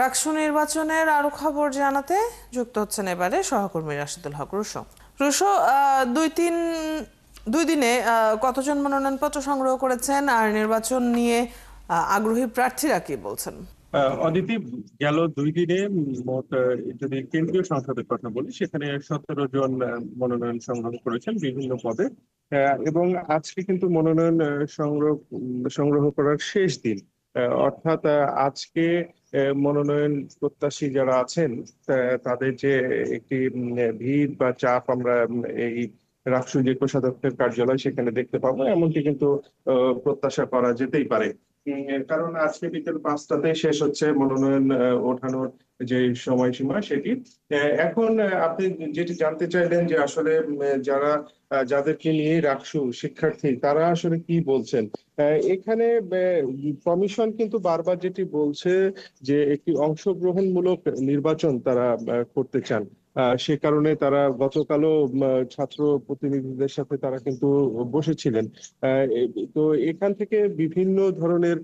রাকসু নির্বাচনের আরো খবর জানাতে যুক্ত হচ্ছেন এবারে সহকর্মী রাশিদুল হক রুশো। রুশো, দুই দিনে কতজন মনোনয়নপত্র সংগ্রহ করেছেন আর নির্বাচন নিয়ে আগ্রহী প্রার্থীরা কি বলছেন? অদিতি, গেল 2 দিনে মোট যদি কেন্দ্রীয় সংসদের কথা বলি সেখানে 17 জন মনোনয়ন সংগ্রহ করেছেন বিভিন্ন পদে। এবং আজকে কিন্তু মনোনয়ন সংগ্রহ করার শেষ দিন। অর্থাৎ আজকে মনোনয়ন প্রত্যাশী যারা আছেন তাদের যে একটি ভিড় বা চাপ আমরা এই রাষ্ট্র যে কোষাধ্যক্ষের কার্যালয় সেখানে দেখতে পাবো এমনটি কিন্তু প্রত্যাশা করা যেতেই পারে। কারণ আজকে বিকেল 5টাতে শেষ হচ্ছে মনোনয়ন ওঠানোর যে সময়সীমা সেটি। এখন আপনি যেটি জানতে চাইলেন যে আসলে যারা যাদেরকে নিয়ে রাকসু শিক্ষার্থী তারা আসলে কি বলছেন। এখানে কমিশন কিন্তু বারবার যেটি বলছে যে একটি অংশগ্রহণমূলক নির্বাচন তারা করতে চান। সে কারণে তারা গতকালও ছাত্র প্রতিনিধিদের সাথে তারা কিন্তু বসেছিলেন। তো এখান থেকে বিভিন্ন ধরনের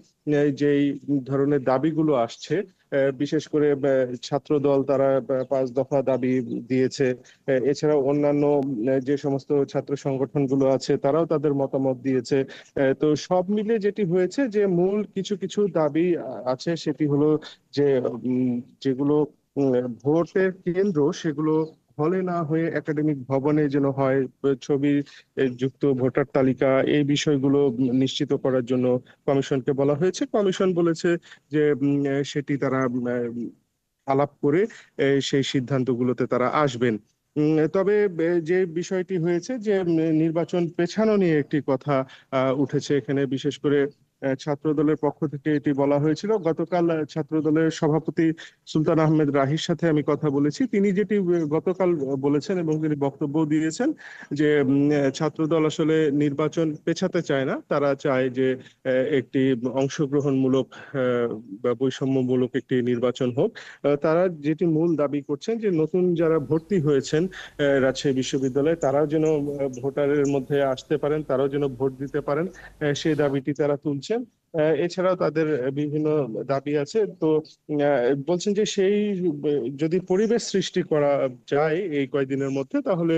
যেই ধরনের দাবিগুলো আসছে, বিশেষ করে ছাত্র দল তারা 5 দফা দাবি দিয়েছে। এছাড়াও অন্যান্য যে সমস্ত ছাত্র সংগঠনগুলো আছে তারাও তাদের মতামত দিয়েছে। তো সব মিলে যেটি হয়েছে যে মূল কিছু কিছু দাবি আছে, সেটি হলো যে যেগুলো ভোটের কেন্দ্র সেগুলো হলে না হয়ে একাডেমিক ভবনে যেন হয়, ছবি যুক্ত ভোটার তালিকা, এই বিষয়গুলো নিশ্চিত করার জন্য কমিশনকে বলা হয়েছে। কমিশন বলেছে যে সেটি তারা আলাপ করে সেই সিদ্ধান্তগুলোতে তারা আসবেন। তবে যে বিষয়টি হয়েছে যে নির্বাচন পেছানো নিয়ে একটি কথা উঠেছে এখানে, বিশেষ করে ছাত্র দলের পক্ষ থেকে এটি বলা হয়েছিল। গতকাল ছাত্র দলের সভাপতি সুলতান আহমেদ রাহির সাথে আমি কথা বলেছি। তিনি যেটি গতকাল বলেছেন এবং তিনি বক্তব্য দিয়েছেন যে ছাত্র দল আসলে নির্বাচন পেছাতে চায় না, তারা চায় যে একটি অংশগ্রহণমূলক বা বৈষম্যমূলক একটি নির্বাচন হোক। তারা যেটি মূল দাবি করছেন যে নতুন যারা ভর্তি হয়েছেন রাজশাহী বিশ্ববিদ্যালয়ে তারাও যেন ভোটারের মধ্যে আসতে পারেন, তারাও যেন ভোট দিতে পারেন, সেই দাবিটি তারা তুলছেন। এছাড়াও তাদের বিভিন্ন দাবি আছে। তো বলছেন যে সেই যদি পরিবেশ সৃষ্টি করা যায় এই কয়দিনের মধ্যে, তাহলে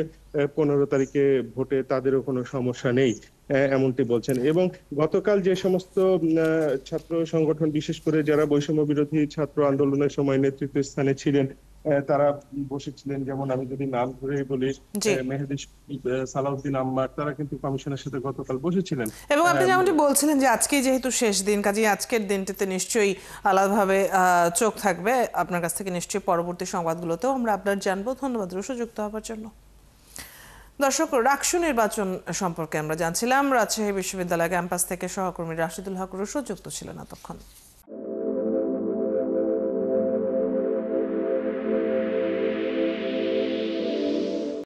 15 তারিখে ভোটে তাদেরও কোনো সমস্যা নেই, এমনটি বলছেন। এবং গতকাল যে সমস্ত ছাত্র সংগঠন, বিশেষ করে যারা বৈষম্য বিরোধী ছাত্র আন্দোলনের সময় নেতৃত্ব স্থানে ছিলেন, তারা বসেছিলেন, যেমন আমি যদি নাম ধরেই বলি, জি। মেহেদী সালাউদ্দিন আম্মার, তারা কিন্তু কমিশনের সাথে গতকাল বসেছিলেন। এবং আপনি আহ, যেমনটি বলছিলেন যে আজকে যেহেতু শেষ দিন, কাজেই আজকের দিনটিতে নিশ্চয়ই আলাদাভাবে চোখ থাকবে আপনার কাছ থেকে। নিশ্চয়ই পরবর্তী সংবাদগুলোতেও আমরা আপনার জানবো। ধন্যবাদ রুশো যুক্ত হওয়ার জন্য। দর্শক, রাকসু নির্বাচন সম্পর্কে আমরা জানছিলাম। রাজশাহী বিশ্ববিদ্যালয় ক্যাম্পাস থেকে সহকর্মী রাশিদুল হক রুশো যুক্ত ছিলেন এতক্ষণ।